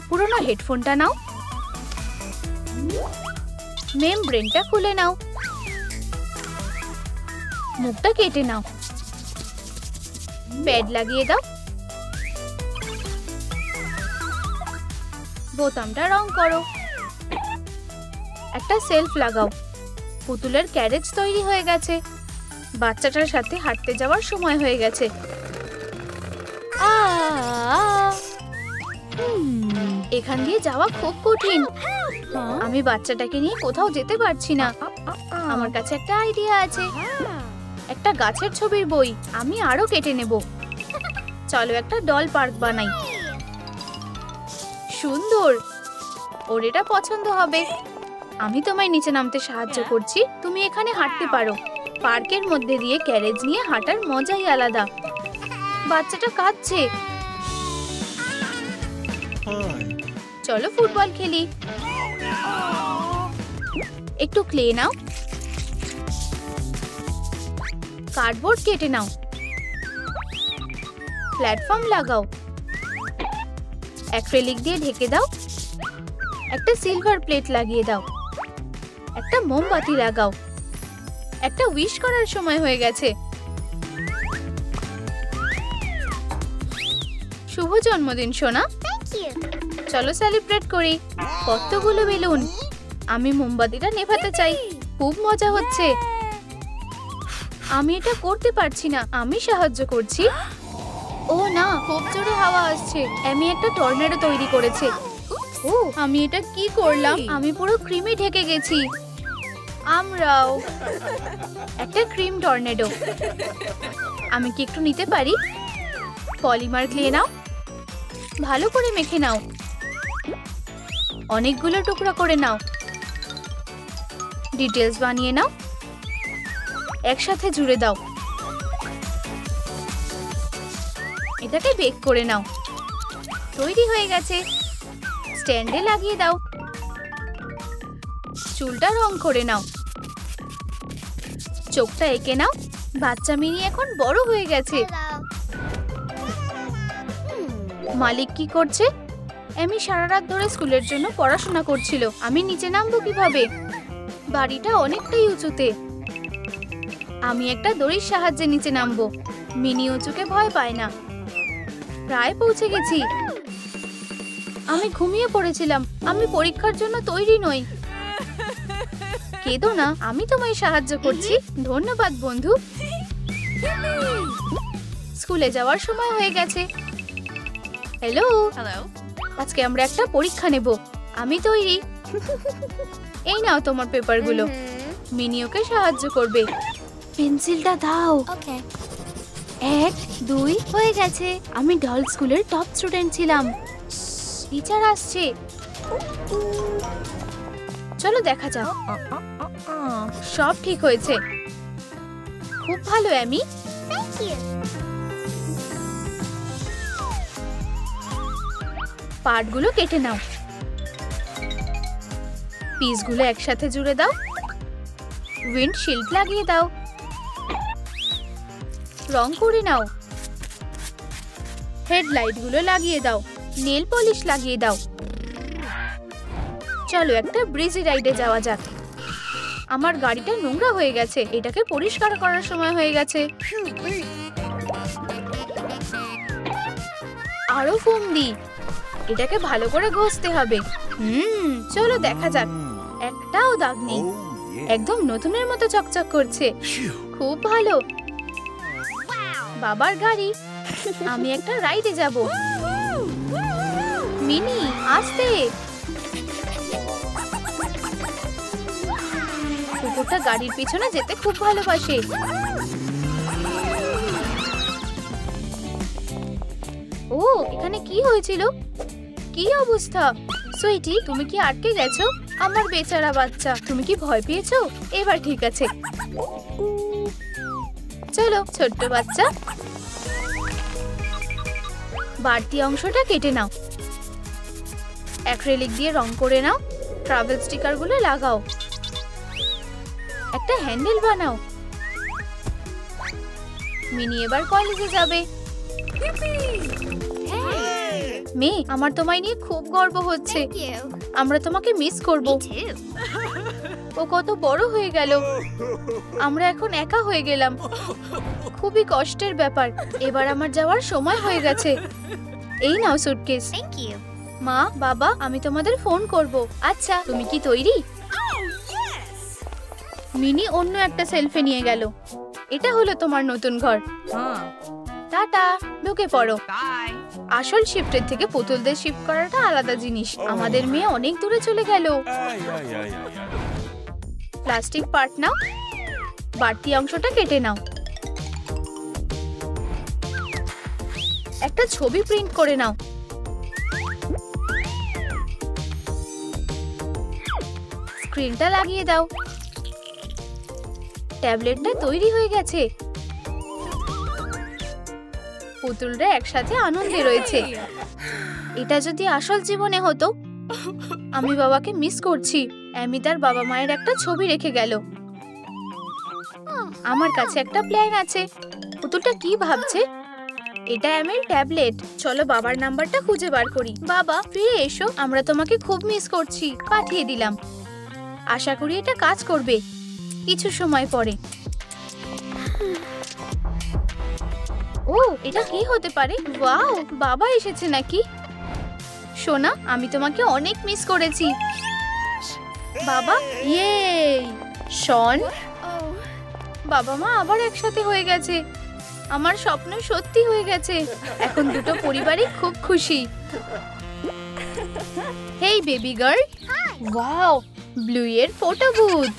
পুরোনো হেডফোনটা নাও, মেমব্রেনটা খুলে নাও, মুখটা কেটে নাও, প্যাড লাগিয়ে দাও, বোতামটা রং করো, একটা সেলফ লাগাও। পুতুলের ক্যারেজ তৈরি হয়ে গেছে। বাচ্চাটার সাথে হাঁটতে যাওয়ার সময় হয়ে গেছে। এখান দিয়ে যাওয়া খুব কঠিন। আমি বাচ্চাটাকে নিয়ে কোথাও যেতে পারছি না। আমার কাছে একটা আইডিয়া আছে। একটা গাছের ছবির বই আমি আরো কেটে নেব। চলো একটা ডল পার্ক বানাই। সুন্দর, ওর এটা পছন্দ হবে। আমি তোমায় নিচে নামতে সাহায্য করছি, তুমি এখানে হাঁটতে পারো। পার্কের মধ্যে দিয়ে ক্যারেজ নিয়ে হাঁটার মজাই আলাদা। বাচ্চাটা কাঁদছে। চলো ফুটবল খেলি। একটু ক্লে নাও, কার্ডবোর্ড কেটে নাও, প্ল্যাটফর্ম লাগাও, অ্যাক্রিলিক দিয়ে ঢেকে দাও, একটা সিলভার প্লেট লাগিয়ে দাও, একটা মোমবাতি লাগাও। একটা উইশ করার সময় হয়ে গেছে। শুভ জন্মদিন সোনা। চলো সেলিব্রেট করি। কতগুলো বেলুন। আমি মোমবাতিটা নেভাতে চাই। খুব মজা হচ্ছে। আমি এটা করতে পারছি না, আমি সাহায্য করছি। ও না, খুব জোরে হাওয়া আসছে। আমি একটা টর্নেডো তৈরি করেছে। ও, আমি এটা কি করলাম? আমি পুরো ক্রিমে ঢেকে গেছি। আমরাও একটা ক্রিম টর্নেডো। আমি কি একটু নিতে পারি? পলিমার ক্লে নাও, ভালো করে মেখে নাও, অনেকগুলো টুকরা করে নাও, ডিটেলস বানিয়ে নাও, একসাথে জুড়ে দাও। এটাকে বেক করে নাও। তৈরি হয়ে গেছে। স্ট্যান্ডে লাগিয়ে দাও। চুলটা রং করে নাও, চোখটা এঁকে নাও। বাচ্চা মিনি এখন বড় হয়ে গেছে। মালিক কি করছে? আমি সারা রাত ধরে স্কুলের জন্য পড়াশোনা করছিল। আমি নিচে নামবো কিভাবে? বাড়িটা অনেকটাই উঁচুতে। আমি একটা দড়ির সাহায্যে নিচে নামবো। মিনি উঁচুকে ভয় পায় না। প্রায় পৌঁছে গেছি। আমি ঘুমিয়ে পড়েছিলাম। আমি পরীক্ষার জন্য তৈরি নই। কেঁদো না, আমি তোমায় সাহায্য করছি। ধন্যবাদ বন্ধু। স্কুলে যাওয়ার সময় হয়ে গেছে। Hello, Hello. আজকে আমরা একটা পরীক্ষা নেব। আমি তৈরি। এই নাও তোমার পেপারগুলো। মিনি ওকে সাহায্য করবে। পেন্সিলটা দাও। Okay. 1 2 হয়ে গেছে। আমি ডল স্কুলের টপ স্টুডেন্ট ছিলাম। টিচার আসছে। চলো দেখা যাক। সব ঠিক হয়েছে। খুব ভালো অ্যামি। Thank you. পার্টগুলো কেটে নাও। পিসগুলো একসাথে জুড়ে দাও। উইন্ডশিল্ড লাগিয়ে দাও। রং করে নাও। হেডলাইটগুলো লাগিয়ে দাও। নেল পলিশ লাগিয়ে দাও। চলো একটা ব্রিজি রাইডে যাওয়া যাক। আমার গাড়িটা নোংরা হয়ে গেছে, এটাকে পরিষ্কার করার সময় হয়ে গেছে। আরো ফোম দি। এটাকে ভালো করে ঘষতে হবে। চলো দেখা যাক। একটাও দাগ নেই, একদম নতুনের মতো চকচক করছে। খুব ভালো। বাবার গাড়ি। আমি একটা রাইডে যাব। মিনি আস্তে। কুকুরটা গাড়ির পিছনে যেতে খুব ভালোবাসে। ও, এখানে কি হয়েছিল? কি অবস্থা? সুইটি, তুমি কি আটকে গেছো? আমার বেচারা বাচ্চা, তুমি কি ভয় পেয়েছো? এবার ঠিক আছে। চলো ছোট্ট বাচ্চা, বাড়তি অংশটা কেটে নাও। অ্যাক্রিলিক দিয়ে রং করে নাও। ট্রাভেল স্টিকারগুলো লাগাও। একটা হ্যান্ডেল বানাও। মিনি এবার কলেজে যাবে। মেয়ে, আমার তোমায় নিয়ে খুব গর্ব হচ্ছে। Thank you. আমরা তোমাকে মিস করব। Me too. ও কত বড় হয়ে গেল। আমরা এখন একা হয়ে গেলাম। খুবই কষ্টের ব্যাপার। এবার আমার যাওয়ার সময় হয়ে গেছে। এই নাও সুটকেস। Thank you. মা, বাবা, আমি তোমাদের ফোন করব। আচ্ছা, তুমি কি তৈরি? Oh, yes. মিনি অন্য একটা সেলফি নিয়ে গেল। এটা হলো তোমার নতুন ঘর। টাটা, ঢুকে পড়ো। Bye. আসল শিফটের থেকে পুতুলদের শিফট করাটা আলাদা জিনিস। আমাদের মেয়ে অনেক দূরে চলে গেল। প্লাস্টিক পার্ট নাও। বাড়তি অংশটা কেটে নাও। একটা ছবি প্রিন্ট করে নাও। স্ক্রিনটা লাগিয়ে দাও। ট্যাবলেটটা তৈরি হয়ে গেছে। পুতুলরা একসাথে আনন্দে রয়েছে। এটা যদি আসল জীবনে হতো। আমি বাবাকে মিস করছি। অ্যামি তার বাবা মায়ের একটা ছবি রেখে গেল। আমার কাছে একটা প্ল্যান আছে। পুতুলটা কি ভাবছে? এটা অ্যামির ট্যাবলেট। চলো বাবার নাম্বারটা খুঁজে বার করি। বাবা, ফিরে এসো, আমরা তোমাকে খুব মিস করছি। পাঠিয়ে দিলাম। আশা করি এটা কাজ করবে। কিছু সময় পরে। ও, এটা কি হতে পারে? ওয়াও, বাবা এসেছে নাকি? সোনা, আমি তোমাকে অনেক মিস করেছি। বাবা, ইয়ে শন, Oh. বাবা মা আবার একসাথে হয়ে গেছে। আমার স্বপ্ন সত্যি হয়ে গেছে। এখন দুটো পরিবারই খুব খুশি। হেই বেবি গার্ল। ওয়াও, ব্লু এর ফটো বুথ।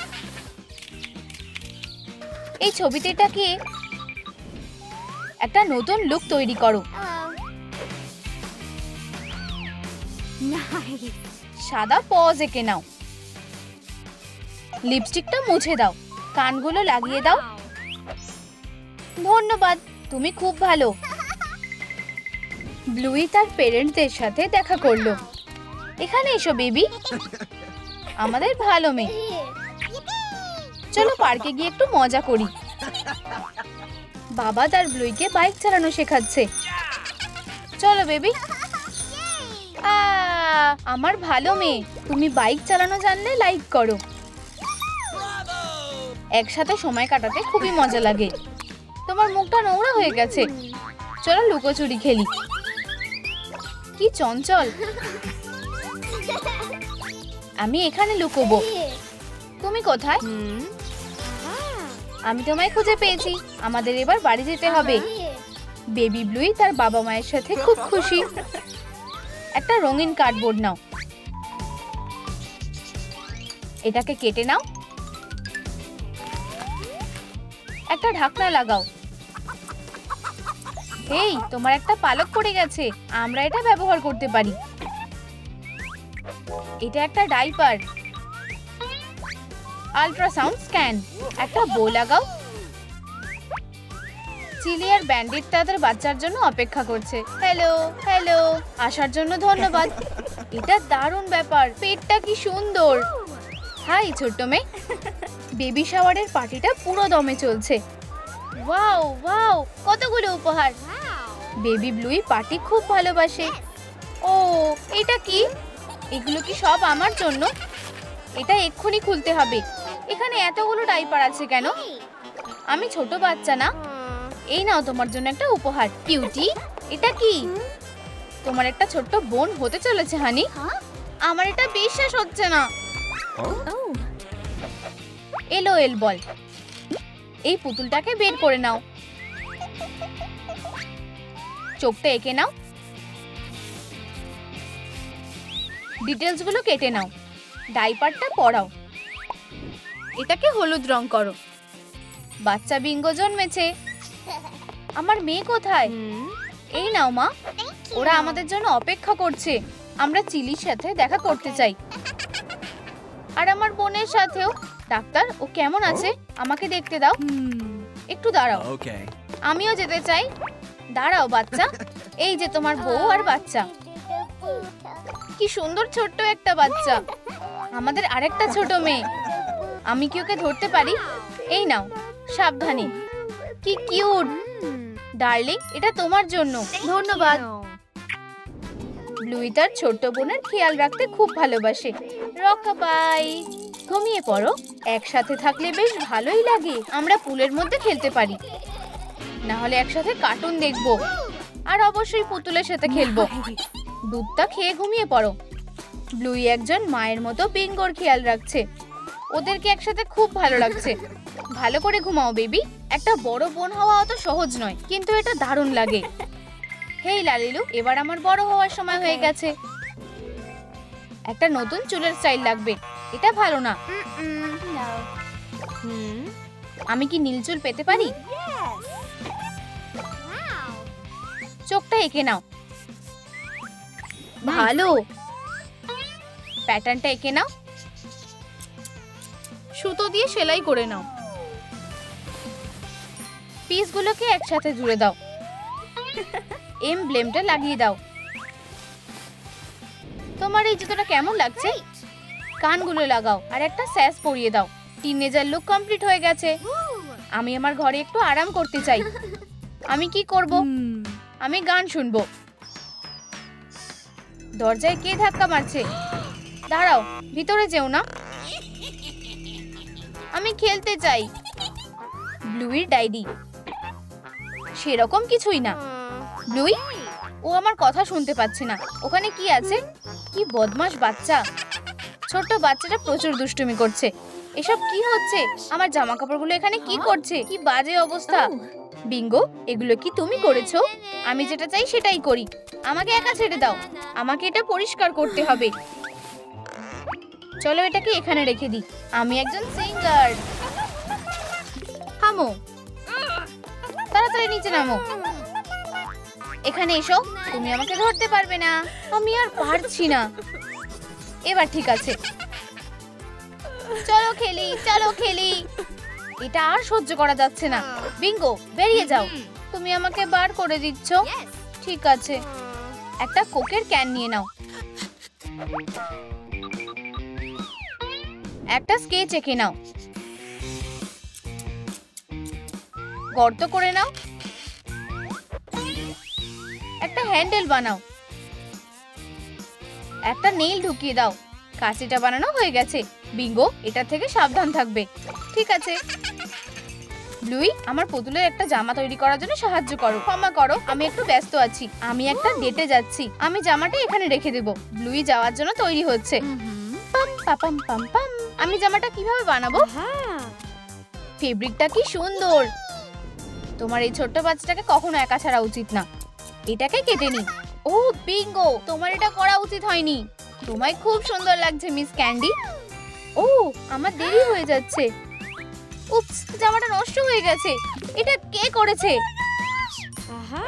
এই ছবিতে এটাকে একটা নতুন লুক তৈরি করো। Hello. Nice. সাদা পজ এঁকে নাও। লিপস্টিকটা মুছে দাও। কানগুলো লাগিয়ে দাও। ধন্যবাদ, তুমি খুব ভালো। ব্লুই তার পেরেন্টদের সাথে দেখা করলো। এখানে এসো বেবি, আমাদের ভালো মেয়ে। চলো পার্কে গিয়ে একটু মজা করি। বাবা তার ব্লুইকে বাইক চালানো শেখাচ্ছে। চলো বেবি। আমার ভালো মেয়ে। তুমি বাইক চালানো জানলে লাইক করো। একসাথে সময় কাটাতে খুবই মজা লাগে। তোমার মুখটা নোংরা হয়ে গেছে। চলো লুকোচুরি খেলি। কি চঞ্চল। আমি এখানে লুকোবো। তুমি কোথায়? আমি তোমায় খুঁজে পেয়েছি। আমাদের এবার বাড়ি যেতে হবে। বেবি ব্লুই তার বাবা মায়ের সাথে খুব খুশি। একটা রঙিন কার্ডবোর্ড নাও, এটাকে কেটে নাও, একটা ঢাকনা লাগাও। এই, তোমার একটা পালক পড়ে গেছে, আমরা এটা ব্যবহার করতে পারি। এটা একটা ডাইপার, আল্ট্রাসাউন্ড স্ক্যান, একটা বো লাগাও। চিলি আর ব্যান্ডিট তাদের বাচ্চার জন্য অপেক্ষা করছে। হ্যালো হ্যালো, আসার জন্য ধন্যবাদ। এটা দারুণ ব্যাপার, পেটটা কি সুন্দর। হাই ছোট্ট মেয়ে, বেবি শাওয়ারের পার্টিটা পুরো দমে চলছে। ওয়াও ওয়াও, কতগুলো উপহার। বেবি ব্লুই পার্টি খুব ভালোবাসে। ও, এটা কি? এগুলো কি সব আমার জন্য? এটা এক্ষুনি খুলতে হবে। এখানে এতগুলো ডাইপার আছে কেন? আমি ছোট বাচ্চা না? এই নাও তোমার জন্য একটা উপহার। কিউটি, এটা কি? তোমার একটা ছোট্ট বোন হতে চলেছে হানি। আমার এটা বিশ্বাস হচ্ছে না। এলওএল বল। এই পুতুলটাকে বের করে নাও, চোখটা এঁকে নাও, ডিটেলস গুলো কেটে নাও, ডাইপারটা পরাও, এটাকে হলুদ রং করো। বাচ্চা বিঙ্গো জন্মেছে। আমার মেয়ে কোথায়? এই নাও মা, ওরা আমাদের জন্য অপেক্ষা করছে। আমরা চিলির সাথে দেখা করতে চাই, আর আমার বোনের সাথেও। ডাক্তার, ও কেমন আছে? আমাকে দেখতে দাও। একটু দাঁড়াও, আমিও যেতে চাই। দাঁড়াও বাচ্চা, এই যে তোমার বউ আর বাচ্চা। কি সুন্দর ছোট্ট একটা বাচ্চা। আমাদের আরেকটা ছোট মেয়ে। আমি কি ওকে ধরতে পারি? এই নাও, সাবধানে। কি কিউট ডার্লিং, এটা তোমার জন্য। ধন্যবাদ। ব্লুই তার ছোট্ট বোনের খেয়াল রাখতে খুব ভালোবাসে। রকাবাই, ঘুমিয়ে পড়ো। একসাথে থাকলে বেশ ভালোই লাগে। আমরা পুলের মধ্যে খেলতে পারি, না হলে একসাথে কার্টুন দেখবো, আর অবশ্যই পুতুলের সাথে খেলবো। দুধটা খেয়ে ঘুমিয়ে পড়ো। ব্লুই একজন মায়ের মতো বিঙ্গোর খেয়াল রাখছে। ওদেরকে একসাথে খুব ভালো লাগছে। ভালো করে ঘুমাও বেবি। একটা বড় বোন হওয়া অত সহজ নয়, কিন্তু এটা দারুণ লাগে। হেই লালিলু, এবার আমার বড় হওয়ার সময় হয়ে গেছে। একটা নতুন চুলের স্টাইল লাগবে। এটা ভালো না। আমি কি নীল চুল পেতে পারি? চোখটা এঁকে নাও। ভালো, প্যাটার্নটা এঁকে নাও। সুতো দিয়ে সেলাই করে নাও। পিসগুলোকে একসাথে জুড়ে দাও। এমব্লেমটা লাগিয়ে দাও। তোমার এই জুতোটা কেমন লাগছে? কানগুলো লাগাও আর একটা স্যাস পরিয়ে দাও। টিনেজার লুক কমপ্লিট হয়ে গেছে। আমি আমার ঘরে একটু আরাম করতে চাই। আমি কি করব? আমি গান শুনবো। দরজায় কে ধাক্কা মারছে? দাঁড়াও, ভিতরে যেও না। আমি খেলতে চাই। ব্লুইর ডায়েরি। সেরকম কিছুই না। ব্লুই, ও আমার কথা শুনতে পাচ্ছে না। ওখানে কি আছে? কি বদমাশ বাচ্চা। ছোট্ট বাচ্চাটা প্রচুর দুষ্টুমি করছে। এসব কি হচ্ছে? আমার জামা কাপড়গুলো এখানে কি করছে? কি বাজে অবস্থা। বিঙ্গো, এগুলো কি তুমি করেছো? আমি যেটা চাই সেটাই করি। আমাকে একা ছেড়ে দাও। আমাকে এটা পরিষ্কার করতে হবে। চলো এটাকে এখানে রেখে দিই। আমি একজন সিঙ্গার। থামো, তাড়াতাড়ি নিচে নামো। এখানে এসো। তুমি আমাকে ধরতে পারবে না। আমি আর পারছি না। এবার ঠিক আছে। চলো খেলি, চলো খেলি। এটা আর সহ্য করা যাচ্ছে না। বিঙ্গো, বেরিয়ে যাও। তুমি আমাকে বার করে দিচ্ছ। ঠিক আছে, একটা কোকের ক্যান নিয়ে নাও। একটা স্কেচ এঁকে নাও। গর্ত করে নাও। একটা হ্যান্ডেল বানাও। একটা নেইল ঢুকিয়ে দাও। কাঁচিটা বানানো হয়ে গেছে। বিঙ্গো, এটা থেকে সাবধান থাকবে। ঠিক আছে। ব্লুই, আমার পুতুলের একটা জামা তৈরি করার জন্য সাহায্য করো। ক্ষমা করো, আমি একটু ব্যস্ত আছি। আমি একটা ডেটে যাচ্ছি। আমি জামাটা এখানে রেখে দেব। ব্লুই যাওয়ার জন্য তৈরি হচ্ছে। পাম পাপাম পাম পাম। আমি জামাটা কিভাবে বানাবো? ফেব্রিকটা কি সুন্দর। তোমার এই ছোট্ট বাচ্চাটাকে কখনো একা ছাড়া উচিত না। এটাকে কেটে নি। ও বিঙ্গো, তোমার এটা করা উচিত হয়নি। তোমায় খুব সুন্দর লাগছে মিস ক্যান্ডি। ও আমার দেরি হয়ে যাচ্ছে। উপস, জামাটা নষ্ট হয়ে গেছে। এটা কে করেছে? Aha.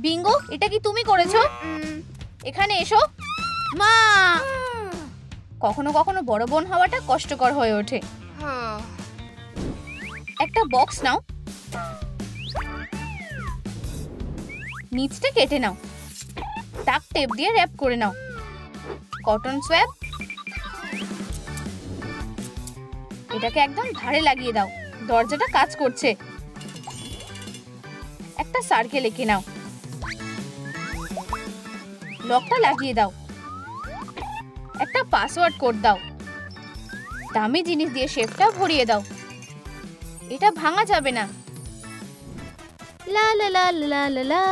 বিঙ্গো, এটা কি তুমি করেছো? এখানে এসো। মা, কখনো কখনো বড় বোন হওয়াটা কষ্টকর হয়ে ওঠে। একটা বক্স নাও, নিচটা কেটে নাও, ডাক টেপ দিয়ে র‍্যাপ করে নাও। কটন সোয়াব, এটাকে একদম ধারে লাগিয়ে দাও। দরজাটা কাজ করছে। একটা সার্কেল এঁকে নাও, লকটা লাগিয়ে দাও। একটা পাসওয়ার্ড কোড দাও। দামি জিনিস দিয়ে শেপটা ভরিয়ে দাও। এটা ভাঙা যাবে না। লা লা লা লা লা লা।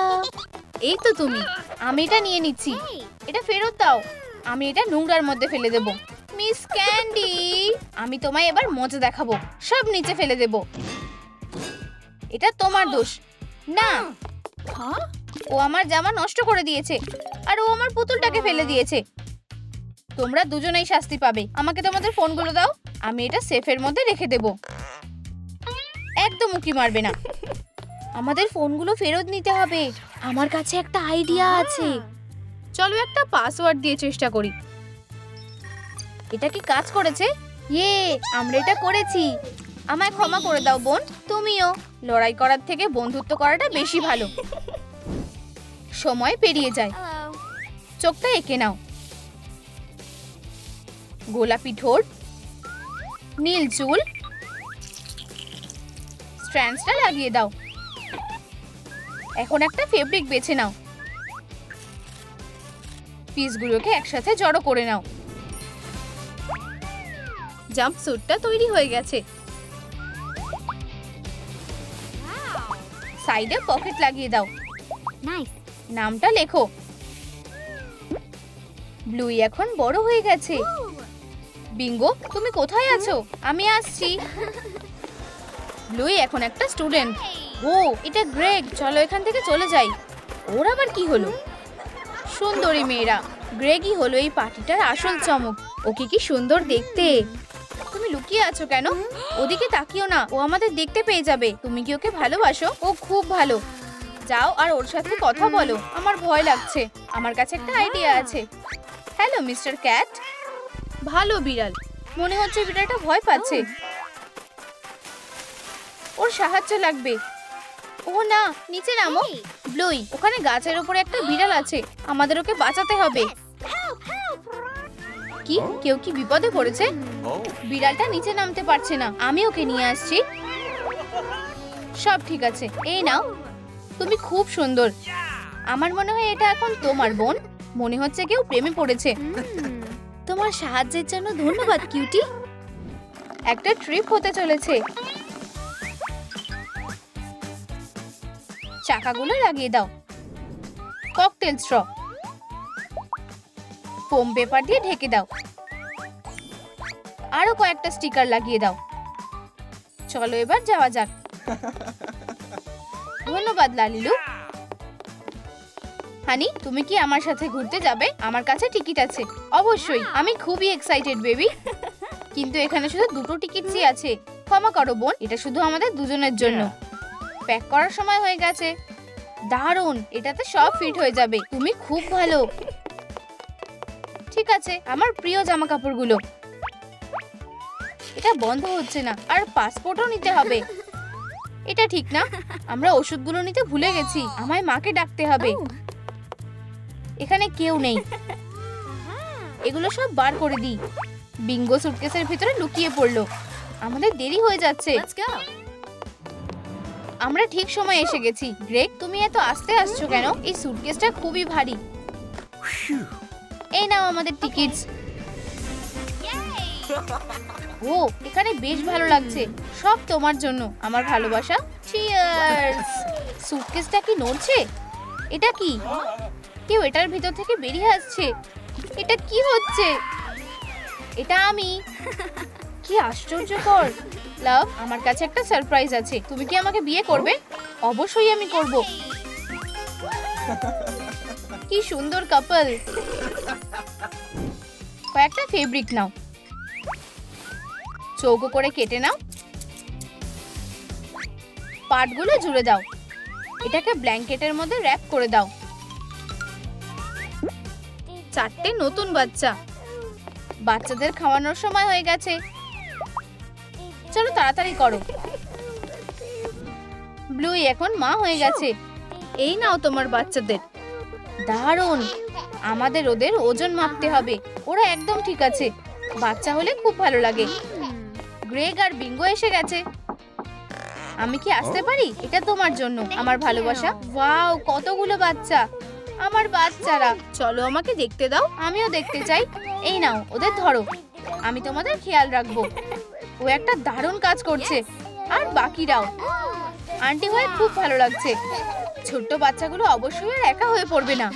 এই তো তুমি। আমি এটা নিয়ে নিচ্ছি। এটা ফেরত দাও। আমি এটা নোংরার মধ্যে ফেলে দেব। মিস ক্যান্ডি, আমি তোমায় এবার মজা দেখাবো। সব নিচে ফেলে দেব। এটা তোমার দোষ না। ও আমার জামা নষ্ট করে দিয়েছে আর ও আমার পুতুলটাকে ফেলে দিয়েছে। তোমরা দুজনেই শাস্তি পাবে। আমাকে তোমাদের ফোনগুলো দাও। আমি এটা সেফের মধ্যে রেখে দেব। একদম উকি মারবে না। আমাদের ফোনগুলো ফেরত নিতে হবে। আমার কাছে একটা আইডিয়া আছে। চলো একটা পাসওয়ার্ড দিয়ে চেষ্টা করি। এটা কি কাজ করেছে? ইয়ে, আমরা এটা করেছি। আমায় ক্ষমা করে দাও বোন। তুমিও। লড়াই করার থেকে বন্ধুত্ব করাটা বেশি ভালো। সময় পেরিয়ে যায়। Hello. চোখটা এঁকে নাও। গোলাপি ঠোঁট, নীল চুল, স্ট্র্যান্ডসটা লাগিয়ে দাও। এখন একটা ফেব্রিক বেছে নাও। পিসগুলোকে একসাথে জড়ো করে নাও। জাম্পস্যুটটা তৈরি হয়ে গেছে। Wow. সাইডে পকেট লাগিয়ে দাও। Nice. নামটা লেখো। ব্লুই এখন বড় হয়ে গেছে। বিঙ্গো, তুমি কোথায় আছো? আমি আসছি। ব্লুই এখন একটা স্টুডেন্ট। ও, এটা গ্রেগ। চলো এখান থেকে চলে যাই। ওর আবার কি হলো? সুন্দরী মেয়েরা, গ্রেগই হলো এই পার্টিটার আসল চমক। ওকে কি সুন্দর দেখতে। তুমি লুকিয়ে আছো কেন? ওদিকে তাকিও না, ও আমাদের দেখতে পেয়ে যাবে। তুমি কি ওকে ভালোবাসো? ও খুব ভালো। যাও আর ওর সাথে কথা বলো। আমার ভয় লাগছে। আমার কাছে একটা আইডিয়া আছে। Hello mister cat. ভালো বিড়াল। মনে হচ্ছে বিড়ালটা ভয় পাচ্ছে। ওর সাহায্য লাগবে। ও না, নিচে নামো। ব্লুই, ওখানে গাছের উপরে একটা বিড়াল আছে। আমাদের ওকে বাঁচাতে হবে। Help, help. কি, কেউ কি বিপদে পড়েছে? বিড়ালটা নিচে নামতে পারছে না। আমি ওকে নিয়ে আসছি। সব ঠিক আছে। এই নাও। তুমি খুব সুন্দর। আমার মনে হয় এটা এখন তোমার বোন। মনে হচ্ছে কেউ প্রেমে পড়েছে। তোমার সাহায্যের জন্য ধন্যবাদ কিউটি। একটা ট্রিপ হতে চলেছে। চাকাগুলো লাগিয়ে দাও। ককটেল স্ট্র, ফোম পেপার দিয়ে ঢেকে দাও। আরো কয়েকটা স্টিকার লাগিয়ে দাও। চলো এবার যাওয়া যাক। ধন্যবাদ লালিলু। হানি, তুমি কি আমার সাথে ঘুরতে যাবে? আমার কাছে টিকিট আছে। অবশ্যই, আমি খুবই এক্সাইটেড বেবি। কিন্তু এখানে শুধু দুটো টিকিটই আছে। ক্ষমা করো বোন, এটা শুধু আমাদের দুজনের জন্য। প্যাক করার সময় হয়ে গেছে। দারুণ, এটাতে সব ফিট হয়ে যাবে। তুমি খুব ভালো। ঠিক আছে, আমার প্রিয় জামা কাপড়গুলো। এটা বন্ধ হচ্ছে না। আর পাসপোর্টও নিতে হবে। এটা ঠিক না। আমরা ওষুধগুলো নিতে ভুলে গেছি। আমায় মাকে ডাকতে হবে। এখানে কেউ নেই। এগুলো সব বার করে দিই। বিঙ্গো সুটকেসের ভিতরে লুকিয়ে পড়লো। আমাদের দেরি হয়ে যাচ্ছে। Let's go. আমরা ঠিক সময় এসে গেছি। গ্রেগ, তুমি এত আস্তে আসছো কেন? এই সুটকেসটা খুবই ভারী। এই নাও আমাদের টিকিটস। ও, এখানে বেশ ভালো লাগছে। সব তোমার জন্য আমার ভালোবাসা। চিয়ার্স। সুটকেসটা কি নড়ছে? এটা কি? কেউ এটার ভিতর থেকে বেরিয়ে আসছে। এটা কি হচ্ছে? এটা আমি। কি আশ্চর্যকর। লাভ, আমার কাছে একটা সারপ্রাইজ আছে। তুমি কি আমাকে বিয়ে করবে? অবশ্যই আমি করব। কি সুন্দর কাপল। কয়েকটা ফেব্রিক নাও, চৌকো করে কেটে নাও, পার্টগুলো জুড়ে দাও, এটাকে ব্ল্যাঙ্কেটের মধ্যে র‍্যাপ করে দাও। 4টে নতুন বাচ্চা। বাচ্চাদের খাওয়ানোর সময় হয়ে গেছে, চলো তাড়াতাড়ি করো। ব্লুই এখন মা হয়ে গেছে। এই নাও তোমার বাচ্চাদের। দারুণ, আমাদের ওদের ওজন মাপতে হবে। ওরা একদম ঠিক আছে, বাচ্চা হলে খুব ভালো লাগে। গ্রেগ আর বিঙ্গো এসে গেছে। আমি কি আসতে পারি? এটা তোমার জন্য আমার ভালোবাসা। ওয়াও, কতগুলো বাচ্চা, আমার বাচ্চারা। চলো আমাকে দেখতে দাও, আমিও দেখতে চাই। এই নাও, ওদের ধরো, আমি তোমাদের খেয়াল রাখবো। ও একটা দারুণ কাজ করছে, আর বাকিরাও। আন্টি হয়ে খুব ভালো লাগছে। ছোট্ট বাচ্চাগুলো অবশ্যই আর একা হয়ে পড়বে না।